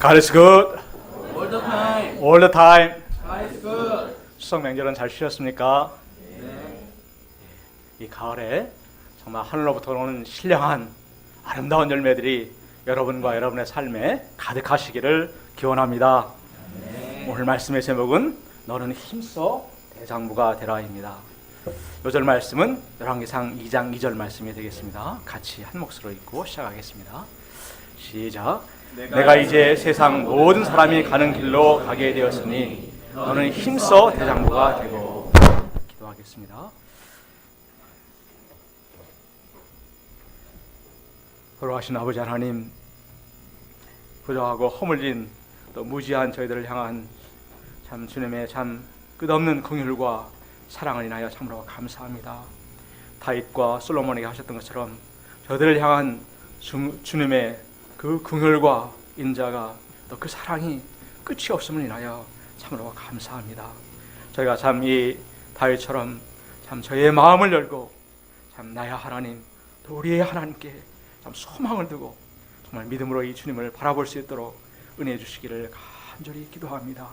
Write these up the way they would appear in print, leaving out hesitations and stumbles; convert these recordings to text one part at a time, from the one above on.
God is good All the time. all the time. God is good. 추석 명절은 잘 쉬셨습니까? 네. 이 가을에 정말 하늘로부터 오는 신령한 아름다운 열매들이 여러분과 여러분의 삶에 가득하시기를 기원합니다. 네. 오늘 말씀의 제목은 너는 힘써 대장부가 되라입니다. 요절 말씀은 열왕기상 2장 2절 말씀이 되겠습니다. 같이 한 몫으로 읽고 시작하겠습니다. 시작. 내가 이제 세상 모든 사람이 가는 길로 가게 되었으니 너는 힘써 대장부가 되고. 기도하겠습니다. 돌아가신 아버지 하나님, 부족하고 허물진 또 무지한 저희들을 향한 참 주님의 참 끝없는 긍휼과 사랑을 인하여 참으로 감사합니다. 다윗과 솔로몬에게 하셨던 것처럼 저희들을 향한 주님의 그 긍휼과 인자가 또 그 사랑이 끝이 없음을 인하여 참으로 감사합니다. 저희가 참 이 다윗처럼 참 저희의 마음을 열고 참 나의 하나님 또 우리의 하나님께 참 소망을 두고 정말 믿음으로 이 주님을 바라볼 수 있도록 은혜해 주시기를 간절히 기도합니다.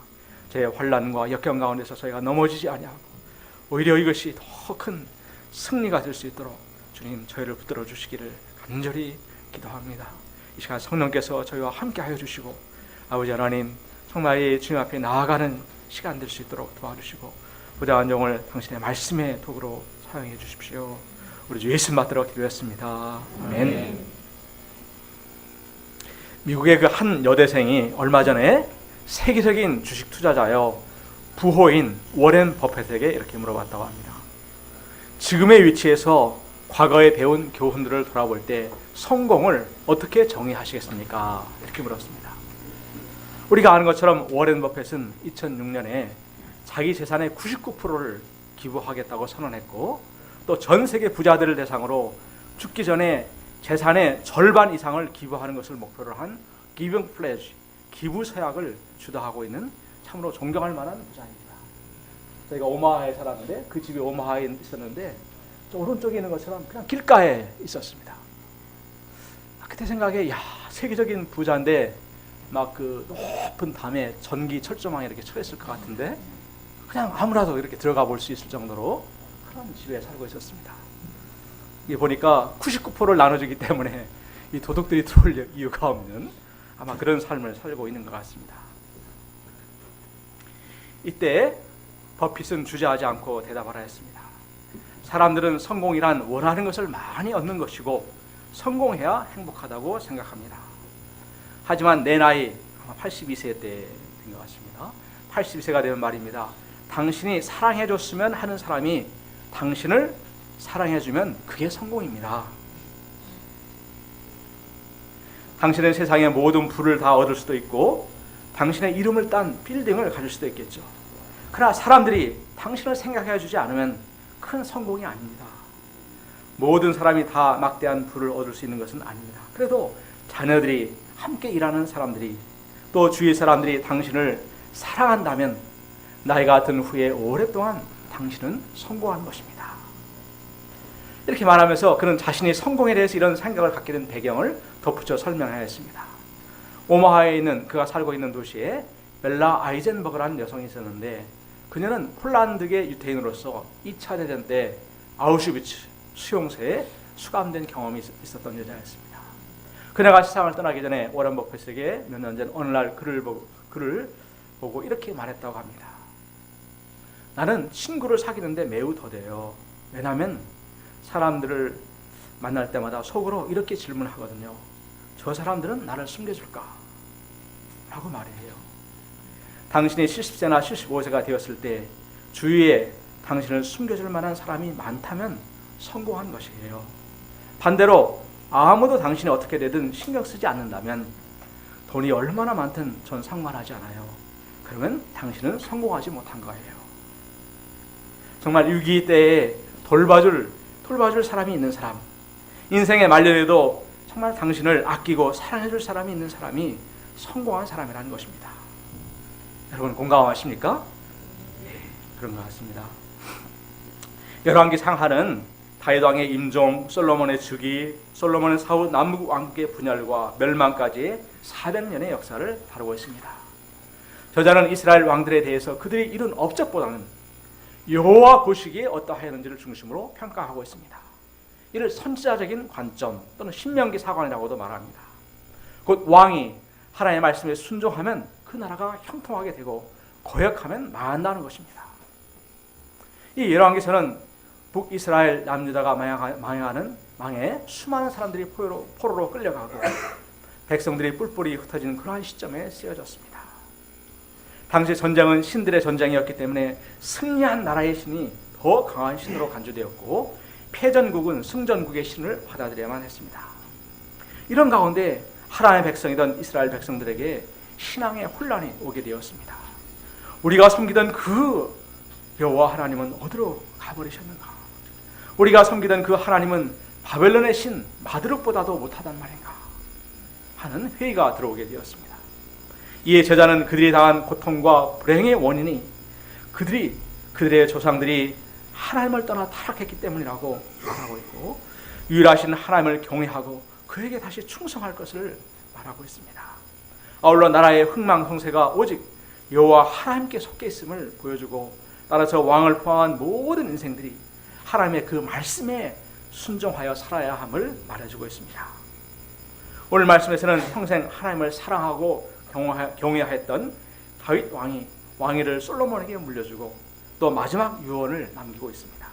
제 환난과 역경 가운데서 저희가 넘어지지 아니하고 오히려 이것이 더 큰 승리가 될 수 있도록 주님 저희를 붙들어 주시기를 간절히 기도합니다. 이 시간 성령께서 저희와 함께 하여 주시고 아버지 하나님 정말 이 주님 앞에 나아가는 시간 될 수 있도록 도와주시고 부당한 종을 당신의 말씀의 도구로 사용해 주십시오. 우리 주 예수 받들어 기도했습니다. 아멘. 미국의 그 한 여대생이 얼마 전에 세계적인 주식 투자자여 부호인 워렌 버핏에게 이렇게 물어봤다고 합니다. 지금의 위치에서 과거에 배운 교훈들을 돌아볼 때 성공을 어떻게 정의하시겠습니까? 이렇게 물었습니다. 우리가 아는 것처럼 워렌 버핏은 2006년에 자기 재산의 99%를 기부하겠다고 선언했고 또 전 세계 부자들을 대상으로 죽기 전에 재산의 절반 이상을 기부하는 것을 목표로 한 Giving Pledge, 기부 서약을 주도하고 있는 참으로 존경할 만한 부자입니다. 저희가 오마하에 살았는데 그 집이 오마하에 있었는데 오른쪽에 있는 것처럼 그냥 길가에 있었습니다. 그때 생각에 야 세계적인 부자인데 막 그 높은 담에 전기 철조망에 이렇게 처했을 것 같은데 그냥 아무라도 이렇게 들어가 볼 수 있을 정도로 그런 집에 살고 있었습니다. 이게 보니까 99%를 나눠주기 때문에 이 도둑들이 들어올 이유가 없는 아마 그런 삶을 살고 있는 것 같습니다. 이때 버핏은 주저하지 않고 대답하라 했습니다. 사람들은 성공이란 원하는 것을 많이 얻는 것이고 성공해야 행복하다고 생각합니다. 하지만 내 나이 아마 82세 때 된 것 같습니다. 82세가 되면 말입니다. 당신이 사랑해줬으면 하는 사람이 당신을 사랑해주면 그게 성공입니다. 당신은 세상의 모든 부를 다 얻을 수도 있고 당신의 이름을 딴 빌딩을 가질 수도 있겠죠. 그러나 사람들이 당신을 생각해주지 않으면 큰 성공이 아닙니다. 모든 사람이 다 막대한 부를 얻을 수 있는 것은 아닙니다. 그래도 자녀들이 함께 일하는 사람들이 또 주위 사람들이 당신을 사랑한다면 나이가 든 후에 오랫동안 당신은 성공한 것입니다. 이렇게 말하면서 그는 자신이 성공에 대해서 이런 생각을 갖게 된 배경을 덧붙여 설명하였습니다. 오마하에 있는 그가 살고 있는 도시에 벨라 아이젠버그라는 여성이 있었는데 그녀는 폴란드계 유태인으로서 2차 대전 때 아우슈비츠 수용소에 수감된 경험이 있었던 여자였습니다. 그녀가 세상을 떠나기 전에 워런 버핏에게 몇 년 전 어느 날 글을 보고 이렇게 말했다고 합니다. 나는 친구를 사귀는데 매우 더뎌요. 왜냐하면 사람들을 만날 때마다 속으로 이렇게 질문하거든요. 저 사람들은 나를 숨겨줄까? 라고 말해요. 당신이 70세나 75세가 되었을 때 주위에 당신을 숨겨줄 만한 사람이 많다면 성공한 것이에요. 반대로 아무도 당신이 어떻게 되든 신경 쓰지 않는다면 돈이 얼마나 많든 전 상관하지 않아요. 그러면 당신은 성공하지 못한 거예요. 정말 위기 때에 돌봐줄 사람이 있는 사람, 인생의 말년에도 정말 당신을 아끼고 사랑해줄 사람이 있는 사람이 성공한 사람이라는 것입니다. 여러분 공감하십니까? 네, 그런 것 같습니다. 열왕기 상하는 다윗 왕의 임종, 솔로몬의 즉위, 솔로몬의 사후 남북 왕국의 분열과 멸망까지 400년의 역사를 다루고 있습니다. 저자는 이스라엘 왕들에 대해서 그들이 이룬 업적보다는 여호와 보시기에 어떠하였는지를 중심으로 평가하고 있습니다. 이를 선지자적인 관점 또는 신명기 사관이라고도 말합니다. 곧 왕이 하나님의 말씀에 순종하면 그 나라가 형통하게 되고 거역하면 망한다는 것입니다. 이 열왕기서는 북이스라엘 남유다가 망해 수많은 사람들이 포로로 끌려가고 백성들이 뿔뿔이 흩어지는 그러한 시점에 쓰여졌습니다. 당시 전쟁은 신들의 전쟁이었기 때문에 승리한 나라의 신이 더 강한 신으로 간주되었고 패전국은 승전국의 신을 받아들여야만 했습니다. 이런 가운데 하나님의 백성이던 이스라엘 백성들에게 신앙의 혼란이 오게 되었습니다. 우리가 섬기던 그 여호와 하나님은 어디로 가버리셨는가? 우리가 섬기던 그 하나님은 바벨론의 신 마드룩보다도 못하단 말인가? 하는 회의가 들어오게 되었습니다. 이에 제자는 그들이 당한 고통과 불행의 원인이 그들의 조상들이 하나님을 떠나 타락했기 때문이라고 말하고 있고 유일하신 하나님을 경외하고 그에게 다시 충성할 것을 말하고 있습니다. 아울러 나라의 흥망성쇠가 오직 여호와 하나님께 속해 있음을 보여주고 따라서 왕을 포함한 모든 인생들이 하나님의 그 말씀에 순종하여 살아야 함을 말해주고 있습니다. 오늘 말씀에서는 평생 하나님을 사랑하고 경외하였던 다윗 왕이 왕위를 솔로몬에게 물려주고 또 마지막 유언을 남기고 있습니다.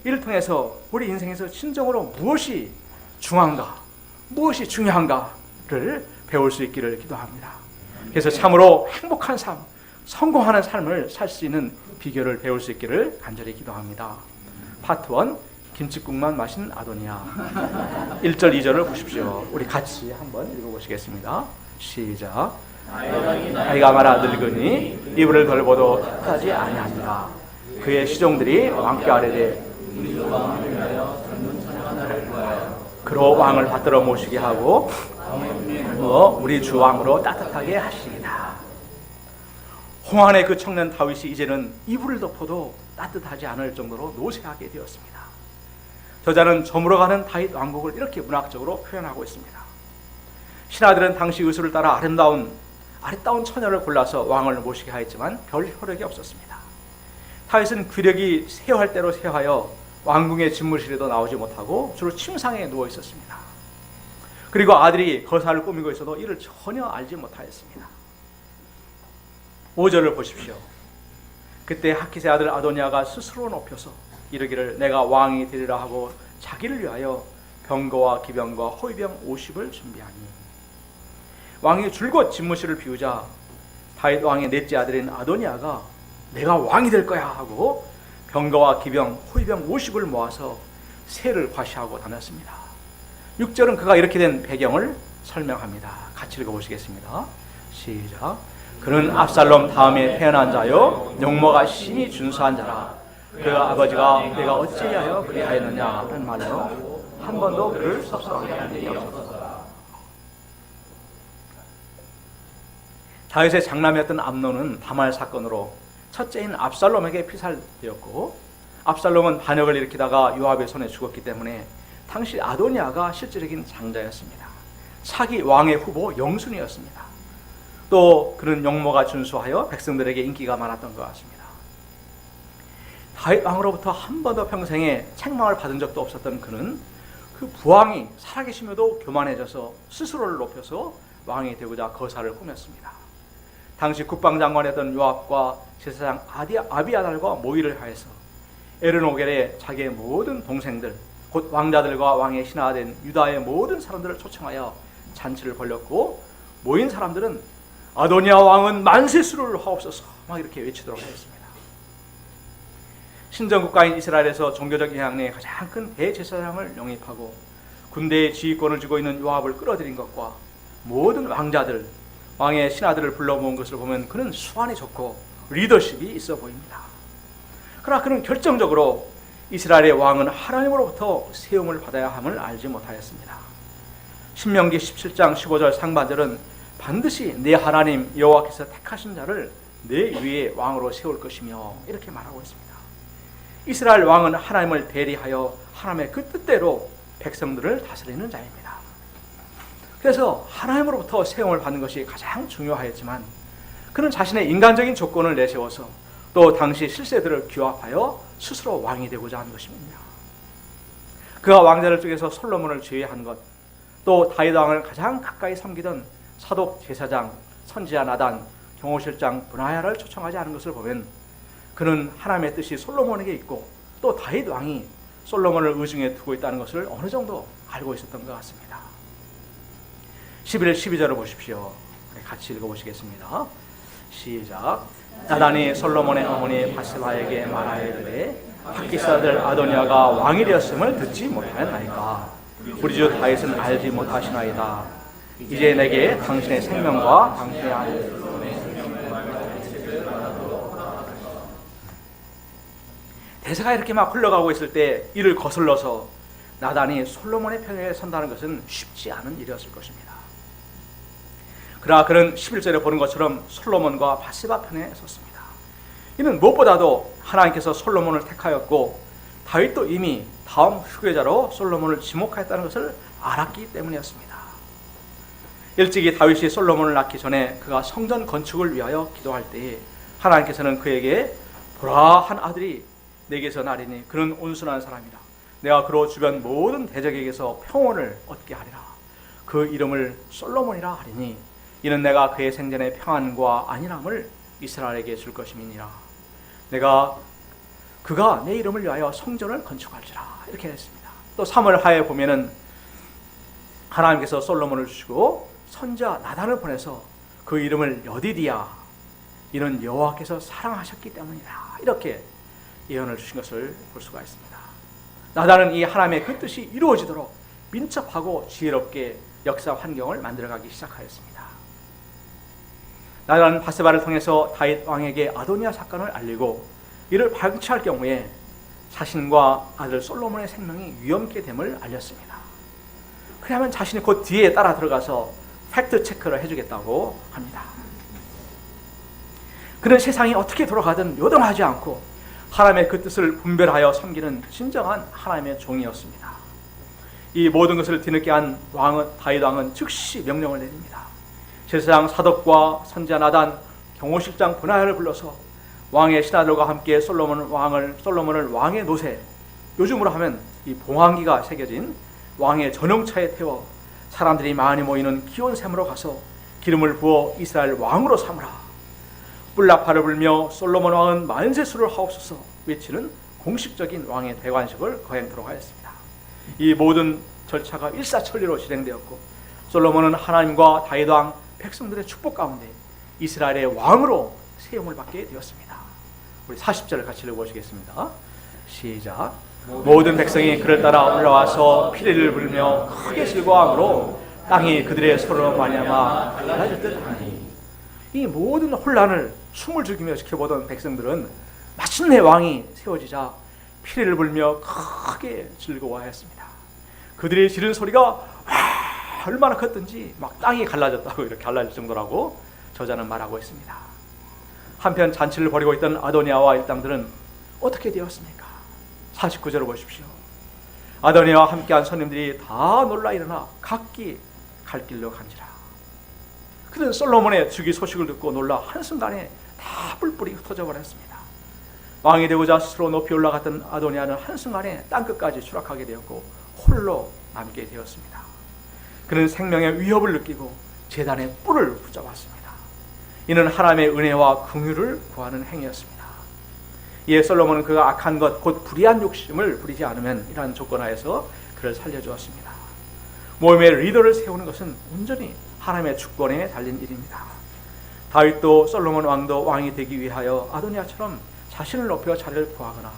이를 통해서 우리 인생에서 진정으로 무엇이 중요한가, 무엇이 중요한가를 배울 수 있기를 기도합니다. 그래서 참으로 행복한 삶, 성공하는 삶을 살 수 있는 비결을 배울 수 있기를 간절히 기도합니다. 파트 1, 김칫국만 마신 아도니아. 1절 2절을 보십시오. 우리 같이 한번 읽어보시겠습니다. 시작. 나이가 많아 늙으니 이불을 덜보도 탓하지 아니하니라. 그의 시종들이 왕께 아뢰되 그로 왕을 받들어 모시게 하고 우리 주 왕으로 따뜻하게 하시리다. 홍한의 그 청년 다윗이 이제는 이불을 덮어도 따뜻하지 않을 정도로 노쇠하게 되었습니다. 저자는 저물어가는 다윗 왕국을 이렇게 문학적으로 표현하고 있습니다. 신하들은 당시 의술을 따라 아름다운 처녀를 골라서 왕을 모시게 하였지만 별 효력이 없었습니다. 다윗은 귀력이 쇠할 대로 쇠하여 왕궁의 집무실에도 나오지 못하고 주로 침상에 누워 있었습니다. 그리고 아들이 거사를 꾸미고 있어도 이를 전혀 알지 못하였습니다. 5절을 보십시오. 그때 하키스의 아들 아도니아가 스스로 높여서 이르기를 내가 왕이 되리라 하고 자기를 위하여 병거와 기병과 호위병 50을 준비하니 왕이 줄곧 집무실을 비우자 다윗 왕의 넷째 아들인 아도니아가 내가 왕이 될 거야 하고 병거와 기병, 호위병 50을 모아서 새를 과시하고 다녔습니다. 6절은 그가 이렇게 된 배경을 설명합니다. 같이 읽어보시겠습니다. 시작. 그는 압살롬 다음에 태어난 자요 용모가 심히 준수한 자라. 그 아버지가 내가 어찌하여 그리하였느냐는 말로 한 번도 그를 섭섭하게 한 일이 없었더라. 다윗의 장남이었던 암논은 다말 사건으로 첫째인 압살롬에게 피살되었고 압살롬은 반역을 일으키다가 요압의 손에 죽었기 때문에 당시 아도니아가 실질적인 장자였습니다. 차기 왕의 후보 영순이었습니다. 또 그는 용모가 준수하여 백성들에게 인기가 많았던 것 같습니다. 다윗 왕으로부터 한 번도 평생에 책망을 받은 적도 없었던 그는 그 부왕이 살아계시며도 교만해져서 스스로를 높여서 왕이 되고자 거사를 꾸몄습니다. 당시 국방장관이었던 요압과 제사장 아비아달과 모의를 하여서 에르노겔에 자기의 모든 동생들 곧 왕자들과 왕의 신하된 유다의 모든 사람들을 초청하여 잔치를 벌였고 모인 사람들은 아도니아 왕은 만세수를 하옵소서 막 이렇게 외치도록 하였습니다. 신정국가인 이스라엘에서 종교적 영향 내에 가장 큰 대제사장을 영입하고 군대의 지휘권을 쥐고 있는 요압을 끌어들인 것과 모든 왕자들, 왕의 신하들을 불러 모은 것을 보면 그는 수완이 좋고 리더십이 있어 보입니다. 그러나 그는 결정적으로 이스라엘의 왕은 하나님으로부터 세움을 받아야 함을 알지 못하였습니다. 신명기 17장 15절 상반절은 반드시 내 하나님 여호와께서 택하신 자를 내 위에 왕으로 세울 것이며 이렇게 말하고 있습니다. 이스라엘 왕은 하나님을 대리하여 하나님의 그 뜻대로 백성들을 다스리는 자입니다. 그래서 하나님으로부터 세움을 받는 것이 가장 중요하였지만 그는 자신의 인간적인 조건을 내세워서 또 당시 실세들을 규합하여 스스로 왕이 되고자 한 것입니다. 그가 왕자들 중에서 솔로몬을 제외한 것, 또 다윗 왕을 가장 가까이 섬기던 사독 제사장 선지자 나단, 경호실장 브나야를 초청하지 않은 것을 보면 그는 하나님의 뜻이 솔로몬에게 있고 또 다윗 왕이 솔로몬을 의중에 두고 있다는 것을 어느 정도 알고 있었던 것 같습니다. 11절 12절을 보십시오. 같이 읽어보시겠습니다. 시작. 나단이 솔로몬의 어머니 바세바에게 말하여되 핫깃의 아들 아도니아가 왕이 되었음을 듣지 못하였나이까. 우리 주 다윗은 알지 못하시나이다. 이제 내게 당신의 생명과 당신의 아들 대사가 이렇게 막 흘러가고 있을 때 이를 거슬러서 나단이 솔로몬의 편에 선다는 것은 쉽지 않은 일이었을 것입니다. 그러나 그는 11절에 보는 것처럼 솔로몬과 바세바 편에 섰습니다. 이는 무엇보다도 하나님께서 솔로몬을 택하였고 다윗도 이미 다음 후계자로 솔로몬을 지목하였다는 것을 알았기 때문이었습니다. 일찍이 다윗이 솔로몬을 낳기 전에 그가 성전 건축을 위하여 기도할 때에 하나님께서는 그에게 보라 한 아들이 내게서 나리니 그는 온순한 사람이라. 내가 그로 주변 모든 대적에게서 평온을 얻게 하리라. 그 이름을 솔로몬이라 하리니 이는 내가 그의 생전에 평안과 안일함을 이스라엘에게 줄 것임이니라. 그가 내 이름을 위하여 성전을 건축할지라. 이렇게 했습니다. 또 3월 하에 보면은 하나님께서 솔로몬을 주시고 선자 나단을 보내서 그 이름을 여디디야, 이는 여호와께서 사랑하셨기 때문이라. 이렇게 예언을 주신 것을 볼 수가 있습니다. 나단은 이 하나님의 그 뜻이 이루어지도록 민첩하고 지혜롭게 역사 환경을 만들어가기 시작하였습니다. 나단은 바세바를 통해서 다윗 왕에게 아도니아 사건을 알리고 이를 방치할 경우에 자신과 아들 솔로몬의 생명이 위험케 됨을 알렸습니다. 그러면 자신이 곧 뒤에 따라 들어가서 팩트 체크를 해주겠다고 합니다. 그는 세상이 어떻게 돌아가든 요동하지 않고 하나님의 그 뜻을 분별하여 섬기는 진정한 하나님의 종이었습니다. 이 모든 것을 뒤늦게 한 다윗 왕은 즉시 명령을 내립니다. 제사장 사독과 선지자 나단, 경호실장 브나야를 불러서 왕의 신하들과 함께 솔로몬을 왕의 노새, 요즘으로 하면 이 봉황기가 새겨진 왕의 전용차에 태워 사람들이 많이 모이는 기온샘으로 가서 기름을 부어 이스라엘 왕으로 삼으라. 뿔나파를 불며 솔로몬 왕은 만세수를 하옵소서 외치는 공식적인 왕의 대관식을 거행토록 하였습니다. 이 모든 절차가 일사천리로 진행되었고 솔로몬은 하나님과 다윗 왕 백성들의 축복 가운데 이스라엘의 왕으로 세움을 받게 되었습니다. 우리 40절을 같이 읽어보시겠습니다. 시작. 모든 백성이 그를 따라 올라와서 피리를 불며 크게 즐거워하므로 땅이 그들의 서로 말미암아 갈라질 듯하니. 이 모든 혼란을 숨을 죽이며 지켜보던 백성들은 마침내 왕이 세워지자 피리를 불며 크게 즐거워하였습니다. 그들이 지른 소리가 와 얼마나 컸든지 막 땅이 갈라졌다고 이렇게 갈라질 정도라고 저자는 말하고 있습니다. 한편 잔치를 벌이고 있던 아도니아와 일당들은 어떻게 되었습니까? 49절을 보십시오. 아도니아와 함께한 손님들이 다 놀라 일어나 각기 갈 길로 간지라. 그는 솔로몬의 즉위 소식을 듣고 놀라 한순간에 다 뿔뿔이 흩어져 버렸습니다. 왕이 되고자 스스로 높이 올라갔던 아도니아는 한순간에 땅끝까지 추락하게 되었고 홀로 남게 되었습니다. 그는 생명의 위협을 느끼고 제단의 뿔을 붙잡았습니다. 이는 하나님의 은혜와 긍휼을 구하는 행위였습니다. 이에 솔로몬은 그가 악한 것 곧 불의한 욕심을 부리지 않으면 이러한 조건 하에서 그를 살려주었습니다. 모임의 리더를 세우는 것은 온전히 하나님의 주권에 달린 일입니다. 다윗도 솔로몬 왕도 왕이 되기 위하여 아도니아처럼 자신을 높여 자리를 구하거나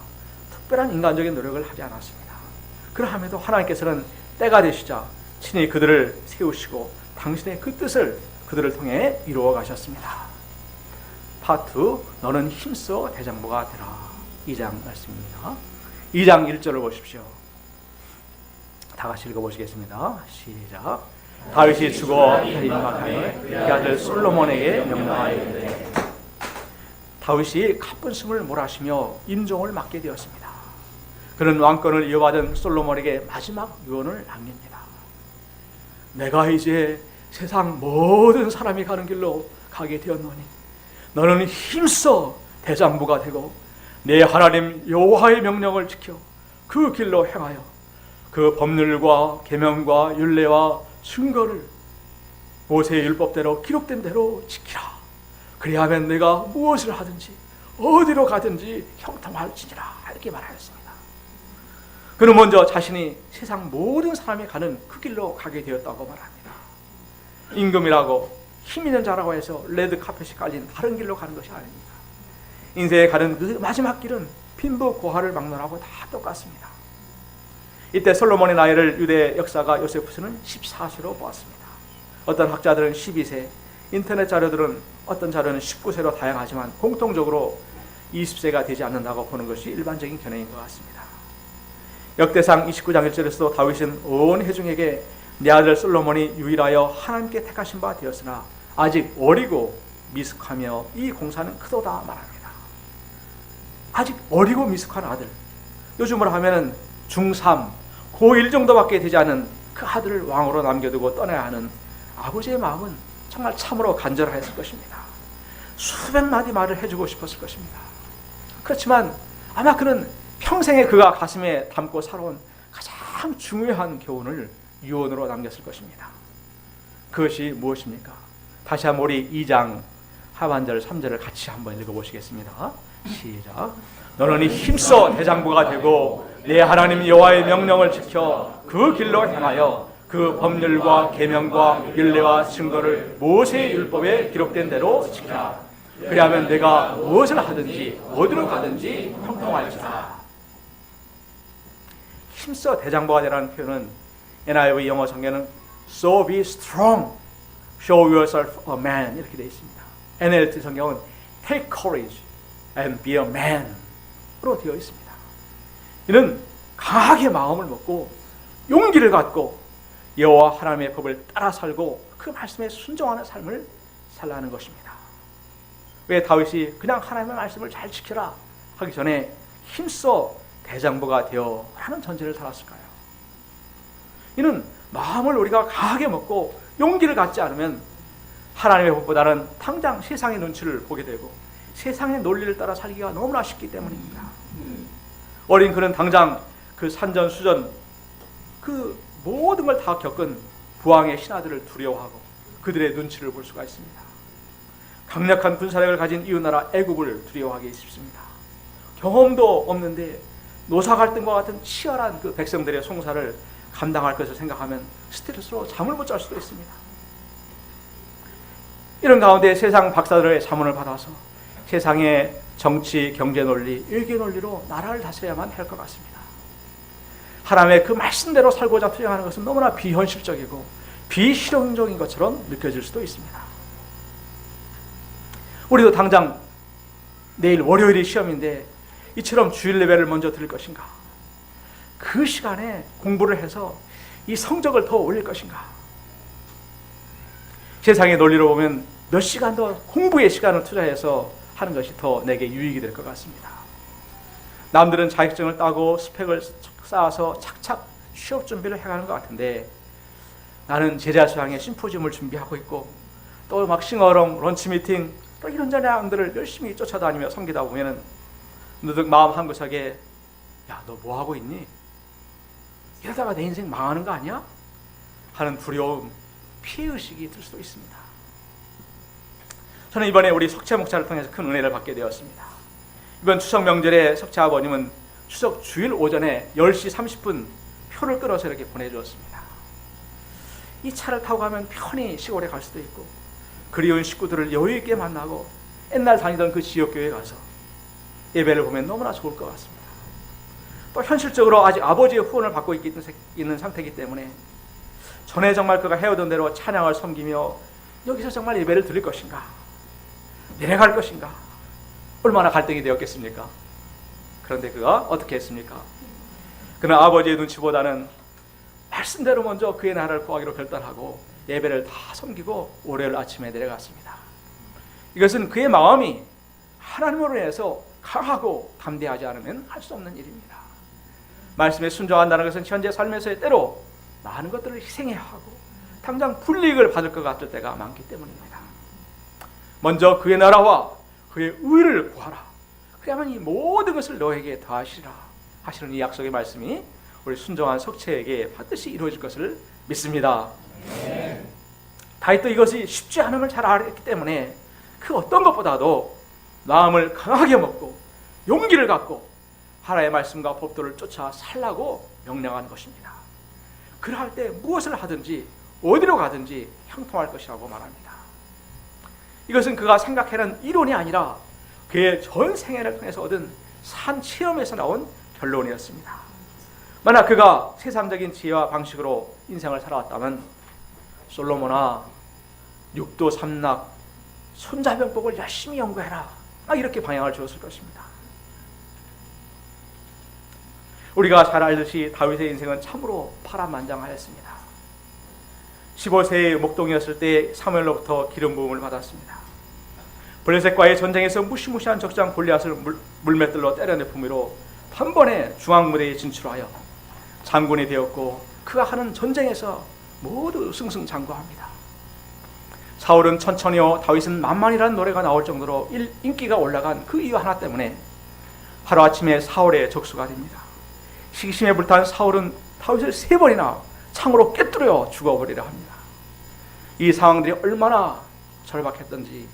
특별한 인간적인 노력을 하지 않았습니다. 그러함에도 하나님께서는 때가 되시자 친히 그들을 세우시고 당신의 그 뜻을 그들을 통해 이루어 가셨습니다. 파트 2, 너는 힘써 대장부가 되라. 2장 말씀입니다. 2장 1절을 보십시오. 다 같이 읽어보시겠습니다. 시작. 다윗이 죽어 임박하여 그 아들 솔로몬에게 명령하였는데 다윗이 가쁜 숨을 몰아쉬며 임종을 맡게 되었습니다. 그는 왕권을 이어받은 솔로몬에게 마지막 유언을 남깁니다. 내가 이제 세상 모든 사람이 가는 길로 가게 되었노니 너는 힘써 대장부가 되고 내 하나님 여호와의 명령을 지켜 그 길로 행하여 그 법률과 계명과 율례와 증거를 모세의 율법대로 기록된 대로 지키라. 그리하면 내가 무엇을 하든지 어디로 가든지 형통할지니라. 이렇게 말하였습니다. 그는 먼저 자신이 세상 모든 사람이 가는 그 길로 가게 되었다고 말합니다. 임금이라고 힘 있는 자라고 해서 레드 카펫이 깔린 다른 길로 가는 것이 아닙니다. 인생에 가는 그 마지막 길은 빈부 고하를 막론하고 다 똑같습니다. 이때 솔로몬의 나이를 유대 역사가 요세푸스는 14세로 보았습니다. 어떤 학자들은 12세, 인터넷 자료들은 어떤 자료는 19세로 다양하지만 공통적으로 20세가 되지 않는다고 보는 것이 일반적인 견해인 것 같습니다. 역대상 29장 1절에서도 다윗은 온 회중에게 내 아들 솔로몬이 유일하여 하나님께 택하신 바 되었으나 아직 어리고 미숙하며 이 공사는 크도다 말합니다. 아직 어리고 미숙한 아들, 요즘으로 하면은 중3, 고1 정도밖에 되지 않은 그 아들을 왕으로 남겨두고 떠나야 하는 아버지의 마음은 정말 참으로 간절했을 것입니다. 수백 마디 말을 해주고 싶었을 것입니다. 그렇지만 아마 그는 평생에 그가 가슴에 담고 살아온 가장 중요한 교훈을 유언으로 남겼을 것입니다. 그것이 무엇입니까? 다시 한번 우리 2장 하반절 3절을 같이 한번 읽어보시겠습니다. 시작. 너는 힘써 대장부가 되고 내 하나님 여호와의 명령을 지켜 그 길로 행하여 그 법률과 계명과 율례와 증거를 모세의 율법에 기록된 대로 지키라. 그리하면 내가 무엇을 하든지 어디로 가든지 형통할지라. 힘써 대장부가 되라는 표현은 NIV 영어 성경은 So be strong, show yourself a man 이렇게 되어 있습니다. NLT 성경은 Take courage and be a man으로 되어 있습니다. 이는 강하게 마음을 먹고 용기를 갖고 여호와 하나님의 법을 따라 살고 그 말씀에 순종하는 삶을 살라는 것입니다. 왜 다윗이 그냥 하나님의 말씀을 잘 지켜라 하기 전에 힘써 대장부가 되어 라는 전제를 달았을까요? 이는 마음을 우리가 강하게 먹고 용기를 갖지 않으면 하나님의 법보다는 당장 세상의 눈치를 보게 되고 세상의 논리를 따라 살기가 너무나 쉽기 때문입니다. 어린 그는 당장 그 산전수전 그 모든 걸 다 겪은 부왕의 신하들을 두려워하고 그들의 눈치를 볼 수가 있습니다. 강력한 군사력을 가진 이웃나라 애굽을 두려워하게 싶습니다. 경험도 없는데 노사 갈등과 같은 치열한 그 백성들의 송사를 감당할 것을 생각하면 스트레스로 잠을 못 잘 수도 있습니다. 이런 가운데 세상 박사들의 자문을 받아서 세상의 정치, 경제 논리, 일개 논리로 나라를 다스려야만 할 것 같습니다. 하나님의 그 말씀대로 살고자 투쟁하는 것은 너무나 비현실적이고 비실용적인 것처럼 느껴질 수도 있습니다. 우리도 당장 내일 월요일이 시험인데 이처럼 주일 예배를 먼저 드릴 것인가? 그 시간에 공부를 해서 이 성적을 더 올릴 것인가? 세상의 논리로 보면 몇 시간 더 공부의 시간을 투자해서 하는 것이 더 내게 유익이 될 것 같습니다. 남들은 자격증을 따고 스펙을 쌓아서 착착 취업 준비를 해가는 것 같은데 나는 제자 수양의 심포지움을 준비하고 있고 또 막 싱어롱, 런치 미팅 또 이런저런들을 열심히 쫓아다니며 섬기다 보면은 느득 마음 한구석에 야, 너 뭐 하고 있니? 이러다가 내 인생 망하는 거 아니야? 하는 두려움, 피해의식이 들 수도 있습니다. 저는 이번에 우리 석채 목사를 통해서 큰 은혜를 받게 되었습니다. 이번 추석 명절에 석채 아버님은 추석 주일 오전에 10시 30분 표를 끊어서 이렇게 보내주었습니다. 이 차를 타고 가면 편히 시골에 갈 수도 있고 그리운 식구들을 여유 있게 만나고 옛날 다니던 그 지역교회에 가서 예배를 보면 너무나 좋을 것 같습니다. 또 현실적으로 아직 아버지의 후원을 받고 있는 상태이기 때문에 전에 정말 그가 해오던 대로 찬양을 섬기며 여기서 정말 예배를 드릴 것인가? 내려갈 것인가? 얼마나 갈등이 되었겠습니까? 그런데 그가 어떻게 했습니까? 그는 아버지의 눈치보다는 말씀대로 먼저 그의 나라를 구하기로 결단하고 예배를 다 섬기고 월요일 아침에 내려갔습니다. 이것은 그의 마음이 하나님으로 인해서 강하고 담대하지 않으면 할 수 없는 일입니다. 말씀에 순종한다는 것은 현재 삶에서의 때로 많은 것들을 희생해야 하고 당장 불이익을 받을 것 같을 때가 많기 때문입니다. 먼저 그의 나라와 그의 의를 구하라. 그래야만 이 모든 것을 너에게 더하시리라 하시는 이 약속의 말씀이 우리 순종한 석체에게 반드시 이루어질 것을 믿습니다. 다윗도 이것이 쉽지 않음을 잘 알았기 때문에 그 어떤 것보다도 마음을 강하게 먹고 용기를 갖고 하나님의 말씀과 법도를 쫓아 살라고 명령하는 것입니다. 그러할 때 무엇을 하든지 어디로 가든지 형통할 것이라고 말합니다. 이것은 그가 생각하는 이론이 아니라 그의 전 생애를 통해서 얻은 산 체험에서 나온 결론이었습니다. 만약 그가 세상적인 지혜와 방식으로 인생을 살아왔다면 솔로몬아, 육도 삼락, 손자병법을 열심히 연구해라, 이렇게 방향을 주었을 것입니다. 우리가 잘 알듯이 다윗의 인생은 참으로 파란만장하였습니다. 15세의 목동이었을 때 사무엘로부터 기름 부음을 받았습니다. 블레셋과의 전쟁에서 무시무시한 적장 골리앗을 물맷들로 때려내품으로 단번에 중앙무대에 진출하여 장군이 되었고 그가 하는 전쟁에서 모두 승승장구합니다. 사울은 천천히요, 다윗은 만만이라는 노래가 나올 정도로 인기가 올라간 그 이유 하나 때문에 하루아침에 사울의 적수가 됩니다. 시기심에 불탄 사울은 다윗을 3번이나 창으로 꿰뚫어 죽어버리려 합니다. 이 상황들이 얼마나 절박했던지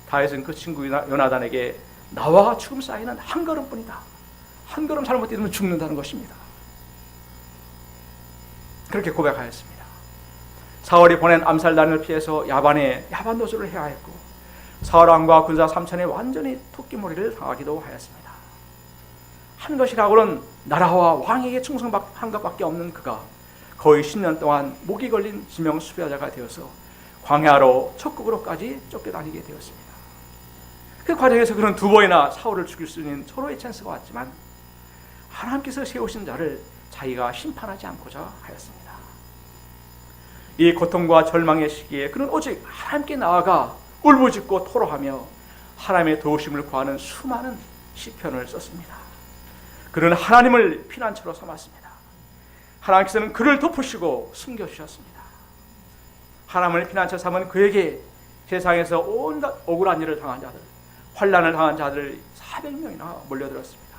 다윗은 그 친구 요나단에게 나와 죽음 사이는 한 걸음뿐이다, 한 걸음 잘못 뛰면 죽는다는 것입니다. 그렇게 고백하였습니다. 사울이 보낸 암살단을 피해서 야반 도주를 해야 했고 사울 왕과 군사 3천에 완전히 토끼몰이를 당하기도 하였습니다. 한 것이라고는 나라와 왕에게 충성한 것밖에 없는 그가 거의 10년 동안 목이 걸린 지명 수배자가 되어서 광야로 적국으로까지 쫓겨다니게 되었습니다. 그 과정에서 그는 2번이나 사울을 죽일 수 있는 절호의 찬스가 왔지만 하나님께서 세우신 자를 자기가 심판하지 않고자 하였습니다. 이 고통과 절망의 시기에 그는 오직 하나님께 나아가 울부짖고 토로하며 하나님의 도우심을 구하는 수많은 시편을 썼습니다. 그는 하나님을 피난처로 삼았습니다. 하나님께서는 그를 덮으시고 숨겨주셨습니다. 하나님을 피난처 삼은 그에게 세상에서 온갖 억울한 일을 당한 자들, 환난을 당한 자들 400명이나 몰려들었습니다.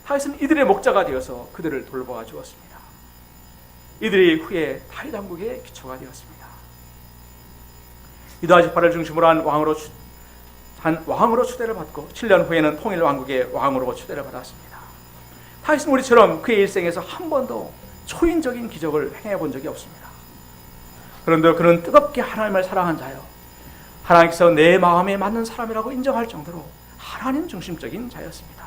다윗은 이들의 목자가 되어서 그들을 돌보아 주었습니다. 이들이 후에 다윗 왕국의 기초가 되었습니다. 유다 지파를 중심으로 한 왕으로 추대를 받고 7년 후에는 통일 왕국의 왕으로 추대를 받았습니다. 다윗은 우리처럼 그의 일생에서 한 번도 초인적인 기적을 행해 본 적이 없습니다. 그런데 그는 뜨겁게 하나님을 사랑한 자요, 하나님께서 내 마음에 맞는 사람이라고 인정할 정도로 하나님 중심적인 자였습니다.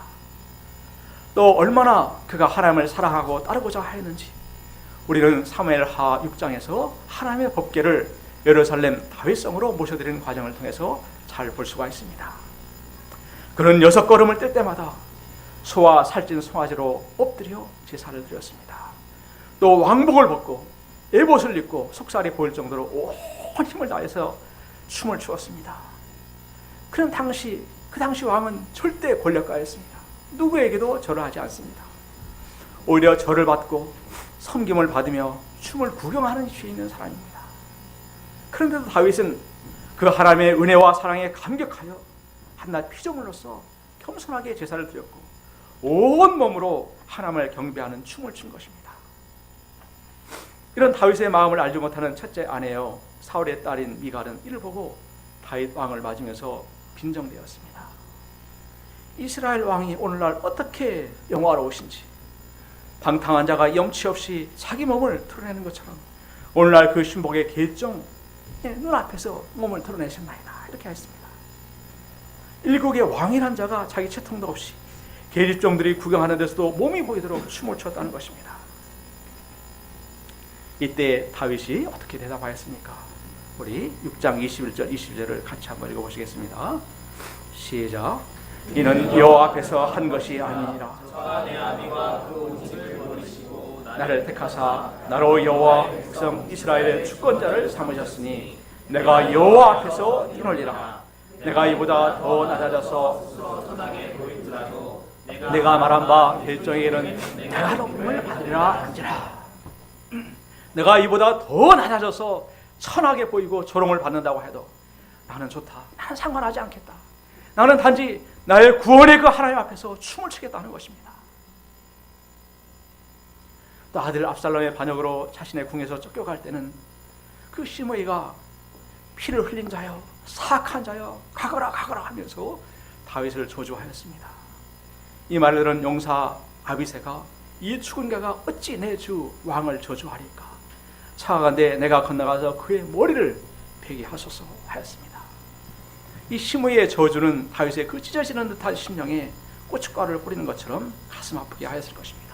또 얼마나 그가 하나님을 사랑하고 따르고자 하였는지 우리는 사무엘하 6장에서 하나님의 법궤를 예루살렘 다윗성으로 모셔드리는 과정을 통해서 잘 볼 수가 있습니다. 그는 6걸음을 뗄 때마다 소와 살찐 송아지로 엎드려 제사를 드렸습니다. 또 왕복을 벗고 에봇을 입고 속살이 보일 정도로 온 힘을 다해서 춤을 추었습니다. 그는 그 당시 왕은 절대 권력가였습니다. 누구에게도 절을 하지 않습니다. 오히려 절을 받고 섬김을 받으며 춤을 구경하는 죄 있는 사람입니다. 그런데도 다윗은 그 하나님의 은혜와 사랑에 감격하여 한낱 피조물로서 겸손하게 제사를 드렸고 온 몸으로 하나님을 경배하는 춤을 춘 것입니다. 이런 다윗의 마음을 알지 못하는 첫째 아내요 사울의 딸인 미갈은 이를 보고 다윗 왕을 맞으면서 빈정되었습니다. 이스라엘 왕이 오늘날 어떻게 영화로우신지, 방탕한 자가 염치 없이 자기 몸을 드러내는 것처럼 오늘날 그 신복의 계정 눈앞에서 몸을 드러내셨나이다, 이렇게 했습니다. 일국의 왕이란 자가 자기 채통도 없이 계집종들이 구경하는 데서도 몸이 보이도록 춤을 췄다는 것입니다. 이때 다윗이 어떻게 대답하였습니까? 우리 6장 21절 22절을 같이 한번 읽어보시겠습니다. 시작. 이는 여호와 앞에서 한 것이 아니니라. 나를 택하사 나로 여호와 백성 이스라엘의 주권자를 삼으셨으니 내가 여호와 앞에서 뛰놀리라. 내가 이보다 더 낮아져서 내가 말한 바 결정에게는 내가 높음을 받으리라 한지라. 내가 이보다 더 낮아져서 천하게 보이고 조롱을 받는다고 해도 나는 좋다. 나는 상관하지 않겠다. 나는 단지 나의 구원의 그 하나님 앞에서 춤을 추겠다는 것입니다. 또 아들 압살롬의 반역으로 자신의 궁에서 쫓겨갈 때는 그 시므이가 피를 흘린 자여, 사악한 자여, 가거라 가거라 하면서 다윗을 저주하였습니다. 이 말을 들은 용사 아비새가 이 죽은 자가 어찌 내 주 왕을 저주하리까? 차가간대 내가 건너가서 그의 머리를 베게 하소서 하였습니다. 이 시므이의 저주는 다윗의 그 찢어지는 듯한 심령에 고춧가루를 뿌리는 것처럼 가슴 아프게 하였을 것입니다.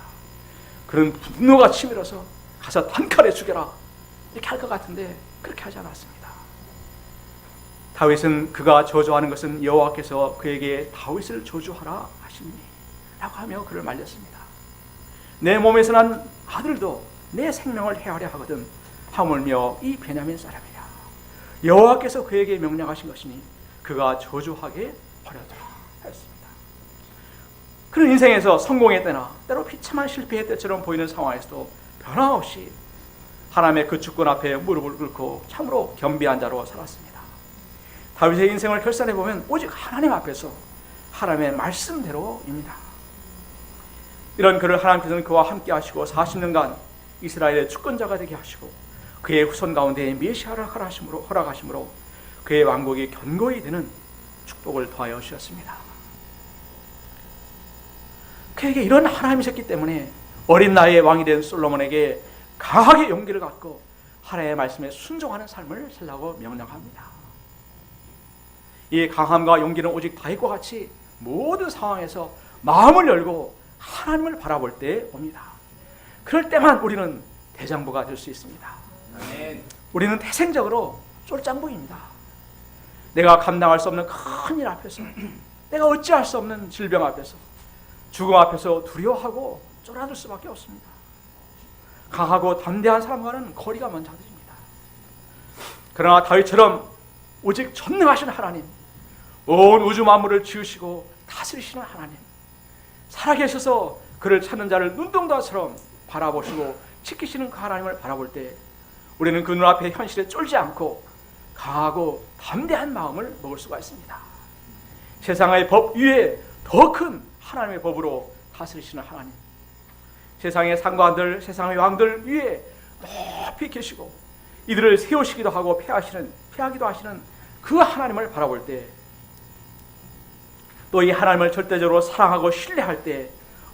그런 분노가 치밀어서 가서 단칼에 죽여라 이렇게 할 것 같은데 그렇게 하지 않았습니다. 다윗은 그가 저주하는 것은 여호와께서 그에게 다윗을 저주하라 하시니 라고 하며 그를 말렸습니다. 내 몸에서 난 아들도 내 생명을 해하려 하거든 하물며 이 베냐민 사람이라. 여호와께서 그에게 명령하신 것이니 그가 저주하게 버려두라 하였습니다. 그런 인생에서 성공의 때나 때로 비참한 실패의 때처럼 보이는 상황에서도 변함없이 하나님의 그 주권 앞에 무릎을 꿇고 참으로 겸비한 자로 살았습니다. 다윗의 인생을 결산해보면 오직 하나님 앞에서 하나님의 말씀대로입니다. 이런 그를 하나님께서는 그와 함께 하시고 40년간 이스라엘의 주권자가 되게 하시고 그의 후손 가운데 메시아를 허락하심으로 그의 왕국이 견고히 되는 축복을 더하여 주셨습니다. 그에게 이런 하나님이셨기 때문에 어린 나이에 왕이 된 솔로몬에게 강하게 용기를 갖고 하나님의 말씀에 순종하는 삶을 살라고 명령합니다. 이 강함과 용기는 오직 다윗과 같이 모든 상황에서 마음을 열고 하나님을 바라볼 때 옵니다. 그럴 때만 우리는 대장부가 될 수 있습니다. 우리는 태생적으로 쫄장부입니다. 내가 감당할 수 없는 큰 일 앞에서, 내가 어찌할 수 없는 질병 앞에서, 죽음 앞에서 두려워하고 쫄아들 수밖에 없습니다. 강하고 담대한 사람과는 거리가 먼 자들입니다. 그러나 다윗처럼 오직 전능하신 하나님, 온 우주 만물을 지으시고 다스리시는 하나님, 살아계셔서 그를 찾는 자를 눈동자처럼 바라보시고 지키시는 그 하나님을 바라볼 때 우리는 그 눈앞의 현실에 쫄지 않고 강하고 담대한 마음을 먹을 수가 있습니다. 세상의 법 위에 더 큰 하나님의 법으로 다스리시는 하나님, 세상의 상관들, 세상의 왕들 위에 높이 계시고 이들을 세우시기도 하고 폐하기도 하시는 그 하나님을 바라볼 때, 또 이 하나님을 절대적으로 사랑하고 신뢰할 때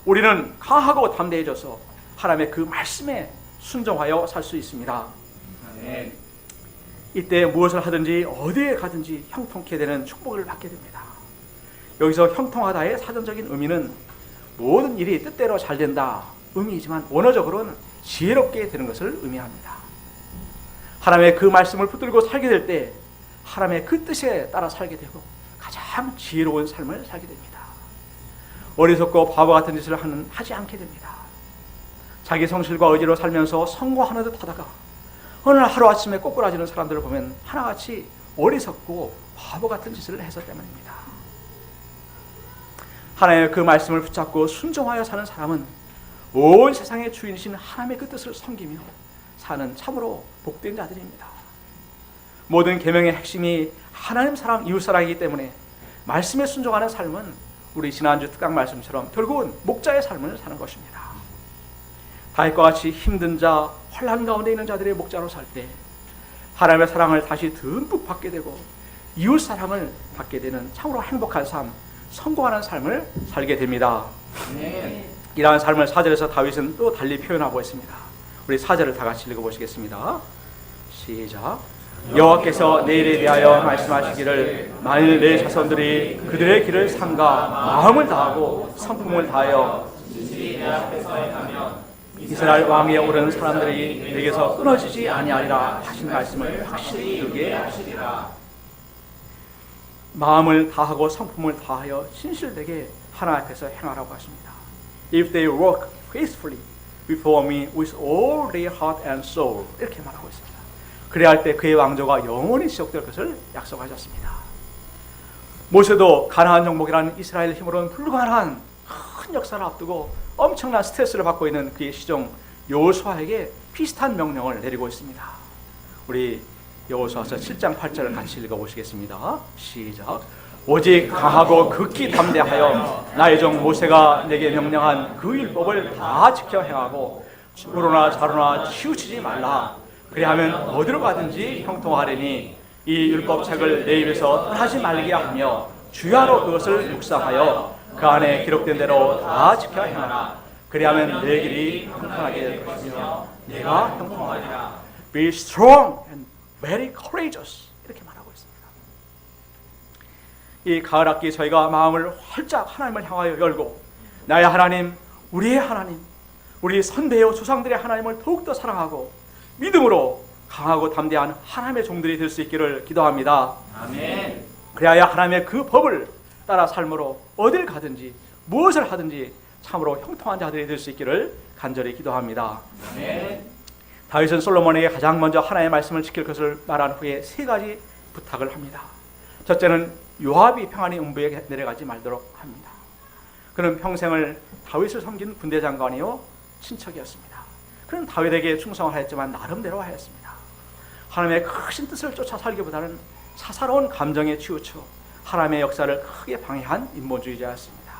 우리는 강하고 담대해져서 하나님의 그 말씀에 순종하여 살 수 있습니다. 아멘. 이때 무엇을 하든지 어디에 가든지 형통케 되는 축복을 받게 됩니다. 여기서 형통하다의 사전적인 의미는 모든 일이 뜻대로 잘 된다 의미이지만 원어적으로는 지혜롭게 되는 것을 의미합니다. 하나님의 그 말씀을 붙들고 살게 될 때 하나님의 그 뜻에 따라 살게 되고 가장 지혜로운 삶을 살게 됩니다. 어리석고 바보 같은 짓을 하지 않게 됩니다. 자기 성실과 의지로 살면서 성공하는 듯 하다가 어느 날 하루아침에 꼬꾸라지는 사람들을 보면 하나같이 어리석고 바보 같은 짓을 해서 때문입니다. 하나님의 그 말씀을 붙잡고 순종하여 사는 사람은 온 세상의 주인이신 하나님의 그 뜻을 섬기며 사는 참으로 복된 자들입니다. 모든 계명의 핵심이 하나님 사랑, 이웃 사랑이기 때문에 말씀에 순종하는 삶은 우리 지난주 특강 말씀처럼 결국은 목자의 삶을 사는 것입니다. 다윗과 같이 힘든 자, 환난 가운데 있는 자들의 목자로 살 때 하나님의 사랑을 다시 듬뿍 받게 되고 이웃 사랑을 받게 되는 참으로 행복한 삶, 성공하는 삶을 살게 됩니다. 이러한 삶을 4절에서 다윗은 또 달리 표현하고 있습니다. 우리 4절을 다 같이 읽어보시겠습니다. 시작. 여호와께서 내일에 대하여 말씀하시기를 만일 내 자손들이 그들의 길을 삼가 마음을 다하고 성품을 다하여 이스라엘 왕위에 오르는 사람들이 내게서 끊어지지 아니하리라 하신 말씀을 확실히 이루게 하시리라. 마음을 다하고 성품을 다하여 진실되게 하나님 앞에서 행하라고 하십니다. If they work faithfully before me with all their heart and soul, 이렇게 말하고 있습니다. 그래야 할 때 그의 왕조가 영원히 지속될 것을 약속하셨습니다. 모세도 가나안 정복이라는 이스라엘 힘으로는 불가능한 큰 역사를 앞두고 엄청난 스트레스를 받고 있는 그의 시종 여호수아에게 비슷한 명령을 내리고 있습니다. 우리 여호수아서 7장 8절을 같이 읽어보시겠습니다. 시작. 오직 강하고 극히 담대하여 나의 종 모세가 내게 명령한 그 율법을 다 지켜 행하고 우로나 좌로나 치우치지 말라. 그리하면 어디로 가든지 형통하리니 이 율법책을 내 입에서 떠나지 말게 하며 주야로 그것을 묵상하여 그 안에 기록된 대로 다 지켜 행하라. 그리하면 내 길이 형통하게 될 것이며 내가 형통하리라. Be strong and very courageous. 이렇게 말하고 있습니다. 이 가을 학기 저희가 마음을 활짝 하나님을 향하여 열고 나의 하나님, 우리의 하나님, 우리 선배요 조상들의 하나님을 더욱더 사랑하고 믿음으로 강하고 담대한 하나님의 종들이 될 수 있기를 기도합니다. 아멘. 그래야 하나님의 그 법을 따라 삶으로 어딜 가든지 무엇을 하든지 참으로 형통한 자들이 될 수 있기를 간절히 기도합니다. 아멘. 다윗은 솔로몬에게 가장 먼저 하나님의 말씀을 지킬 것을 말한 후에 세 가지 부탁을 합니다. 첫째는 요압이 평안히 음부에 내려가지 말도록 합니다. 그는 평생을 다윗을 섬긴 군대장관이요 친척이었습니다. 그는 다윗에게 충성을 하였지만 나름대로 하였습니다. 하나님의 크신 뜻을 쫓아 살기보다는 사사로운 감정에 치우쳐 하나님의 역사를 크게 방해한 인본주의자였습니다.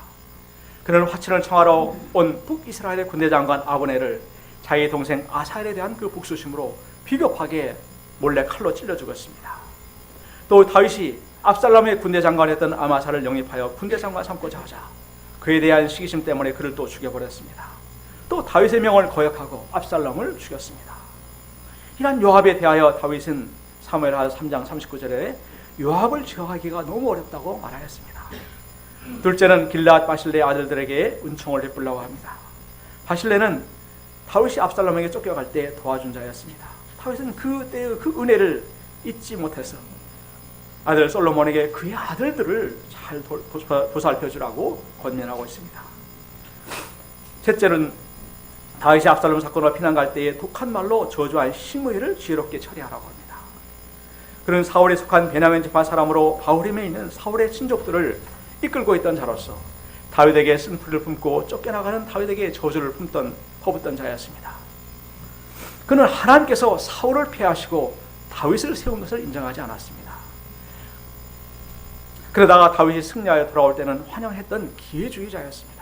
그는 화친을 청하러 온 북이스라엘의 군대장관 아브넬을 자기 동생 아사엘에 대한 그 복수심으로 비겁하게 몰래 칼로 찔러 죽었습니다. 또 다윗이 압살롬의 군대장관이었던 아마사를 영입하여 군대장관 삼고자 하자 그에 대한 시기심 때문에 그를 또 죽여버렸습니다. 또 다윗의 명을 거역하고 압살롬을 죽였습니다. 이런 요압에 대하여 다윗은 사무엘하 3장 39절에 요압을 제어하기가 너무 어렵다고 말하였습니다. 둘째는 길앗 바실레의 아들들에게 은총을 베풀라고 합니다. 바실레는 다윗이 압살롬에게 쫓겨갈 때 도와준 자였습니다. 다윗은 그때의 그 은혜를 잊지 못해서 아들 솔로몬에게 그의 아들들을 잘 보살펴주라고 권면하고 있습니다. 셋째는 다윗이 압살롬 사건으로 피난 갈 때에 독한 말로 저주한 시므이를 지혜롭게 처리하라고 합니다. 그는 사울에 속한 베냐민 지파 사람으로 바후림에 있는 사울의 친족들을 이끌고 있던 자로서 다윗에게 쓴풀을 품고 쫓겨나가는 다윗에게 저주를 퍼붓던 자였습니다. 그는 하나님께서 사울을 폐하시고 다윗을 세운 것을 인정하지 않았습니다. 그러다가 다윗이 승리하여 돌아올 때는 환영했던 기회주의자였습니다.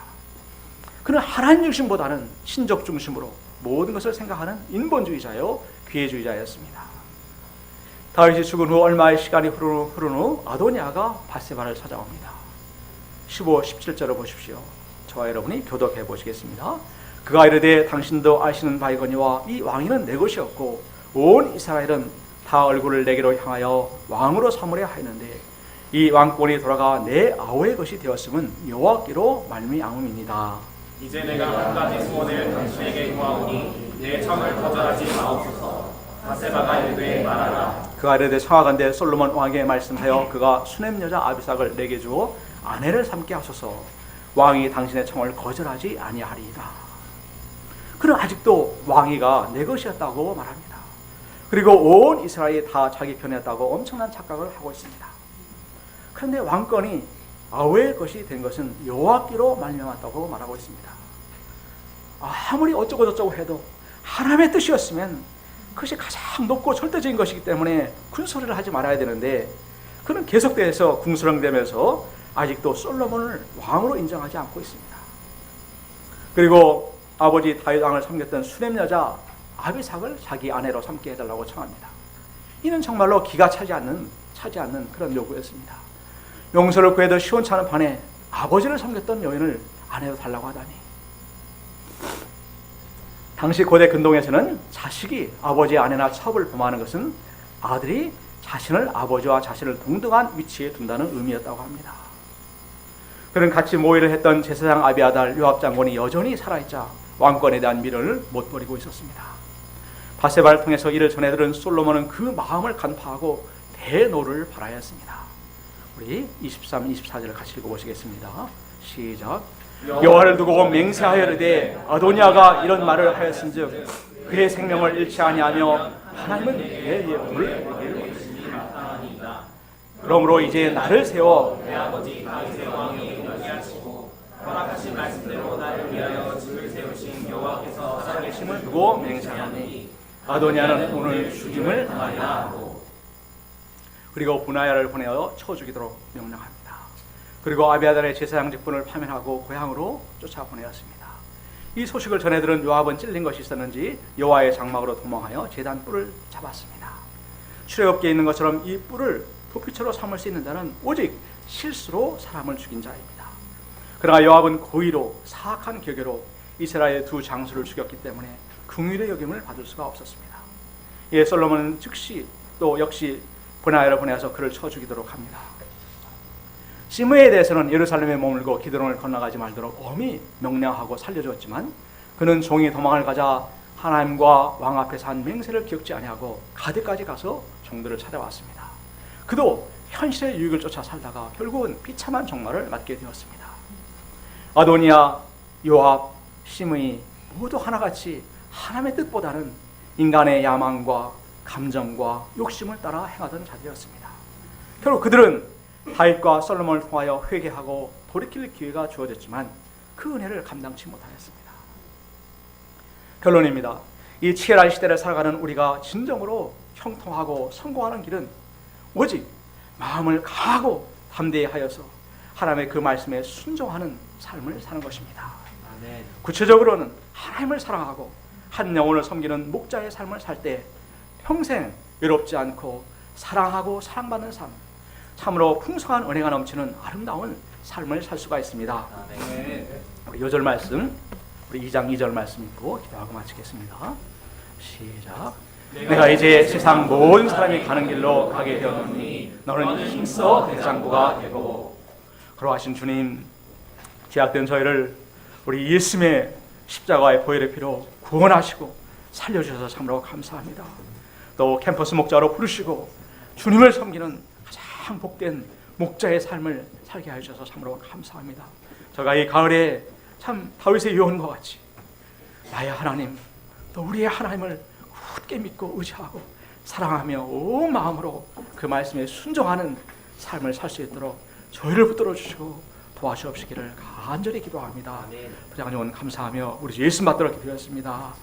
그는 하나님 중심보다는 신적 중심으로 모든 것을 생각하는 인본주의자요 기회주의자였습니다. 다윗이 죽은 후 얼마의 시간이 흐른 후 아도니아가 밧세바를 찾아옵니다. 15, 17절을 보십시오. 저와 여러분이 교독해 보시겠습니다. 그가 이르되 당신도 아시는 바이거니와 이 왕위는 내 것이었고 온 이스라엘은 다 얼굴을 내게로 향하여 왕으로 삼으려 하였는데 이 왕권이 돌아가 내 아우의 것이 되었음은 여호와께로 말미암음이니이다. 이제 내가 한 가지 소원을 당신에게 구하오니 내 청을 거절하지 마옵소서. 밧세바가 이르되 말하라. 그가 이르되 청하건대 솔로몬 왕에게 말씀하여 그가 수넴 여자 아비삭을 내게 주어 아내를 삼게 하소서. 왕이 당신의 청을 거절하지 아니하리이다. 그는 아직도 왕위가 내 것이었다고 말합니다. 그리고 온 이스라엘이 다 자기 편이었다고 엄청난 착각을 하고 있습니다. 그런데 왕권이 아우의 것이 된 것은 여호와께로 말미암았다고 말하고 있습니다. 아무리 어쩌고 저쩌고 해도 하나님의 뜻이었으면 그것이 가장 높고 절대적인 것이기 때문에 군소리를 하지 말아야 되는데 그는 계속돼서 궁수렁대면서 아직도 솔로몬을 왕으로 인정하지 않고 있습니다. 그리고 아버지 다윗 왕을 섬겼던 수넴 여자 아비삭을 자기 아내로 삼게 해달라고 청합니다. 이는 정말로 기가 차지 않는 그런 요구였습니다. 용서를 구해도 시원찮은 판에 아버지를 섬겼던 여인을 아내로 달라고 하다니. 당시 고대 근동에서는 자식이 아버지의 아내나 첩을 범하는 것은 아들이 자신을 아버지와 자신을 동등한 위치에 둔다는 의미였다고 합니다. 그는 같이 모의를 했던 제사장 아비아달 요압 장군이 여전히 살아있자 왕권에 대한 미련을 못 버리고 있었습니다. 밧세바를 통해서 이를 전해들은 솔로몬은 그 마음을 간파하고 대노를 발하였습니다. 우리 23, 24절을 같이 읽어보시겠습니다. 시작. 여호와를 두고 맹세하여 이르되 아도니아가 이런 말을 하였은즉 그의 생명을 잃지 아니하며 하나님은 내 예물을 내게 원하시니이다. 그러므로 이제 나를 세워 내 아버지 다윗의 왕이 되게 하시고 허락하신 말씀대로 나를 위하여 집을 세우신 여호와께서 살아계심을 두고 맹세하니 아도니아는 오늘 죽임을 당하리라 하고 그리고 분하야를 보내어 쳐 죽이도록 명령합니다. 그리고 아비아달의 제사장 직분을 파면하고 고향으로 쫓아보내었습니다. 이 소식을 전해 들은 요압은 찔린 것이 있었는지 여호와의 장막으로 도망하여 제단 뿔을 잡았습니다. 출애굽기에 있는 것처럼 이 뿔을 도피처로 삼을 수 있는 자는 오직 실수로 사람을 죽인 자입니다. 그러나 요압은 고의로 사악한 격여로 이스라엘의 두 장수를 죽였기 때문에 긍휼의 여김을 받을 수가 없었습니다. 예, 솔로몬은 즉시 또 역시 분하야를 보내서 그를 쳐 죽이도록 합니다. 시므에 대해서는 예루살렘에 머물고 기드론을 건너가지 말도록 엄히 명령하고 살려주었지만 그는 종이 도망을 가자 하나님과 왕 앞에서 한 맹세를 기억지 아니하고 가드까지 가서 종들을 찾아왔습니다. 그도 현실의 유익을 쫓아 살다가 결국은 비참한 종말을 맞게 되었습니다. 아도니아, 요압, 시므이 모두 하나같이 하나님의 뜻보다는 인간의 야망과 감정과 욕심을 따라 행하던 자들이었습니다. 결국 그들은 다윗과 솔로몬을 통하여 회개하고 돌이킬 기회가 주어졌지만 그 은혜를 감당치 못하였습니다. 결론입니다. 이 치열한 시대를 살아가는 우리가 진정으로 형통하고 성공하는 길은 오직 마음을 강하고 담대히 하여서 하나님의 그 말씀에 순종하는 삶을 사는 것입니다. 아멘. 구체적으로는 하나님을 사랑하고 한 영혼을 섬기는 목자의 삶을 살 때 평생 외롭지 않고 사랑하고 사랑받는 삶, 참으로 풍성한 은혜가 넘치는 아름다운 삶을 살 수가 있습니다. 아멘. 우리 요절 말씀, 우리 2장 2절 말씀 읽고 기도하고 마치겠습니다. 시작. 내가 이제 세상 모든 사람이 가는 길로 가게 되었노니 너는 힘써 대장부가 되고. 그러하신 주님, 제약된 저희를 우리 예수님의 십자가의 보혈의 피로 구원하시고 살려주셔서 참으로 감사합니다. 또 캠퍼스 목자로 부르시고 주님을 섬기는 가장 복된 목자의 삶을 살게 하셔서 참으로 감사합니다. 제가 이 가을에 참 다윗의 유언과 같이 나의 하나님, 또 우리의 하나님을 굳게 믿고 의지하고 사랑하며 온 마음으로 그 말씀에 순종하는 삶을 살 수 있도록 저희를 붙들어 주시고 도와주옵시기를 간절히 기도합니다. 부장님 감사하며 우리 예수 받들어 기도했습니다.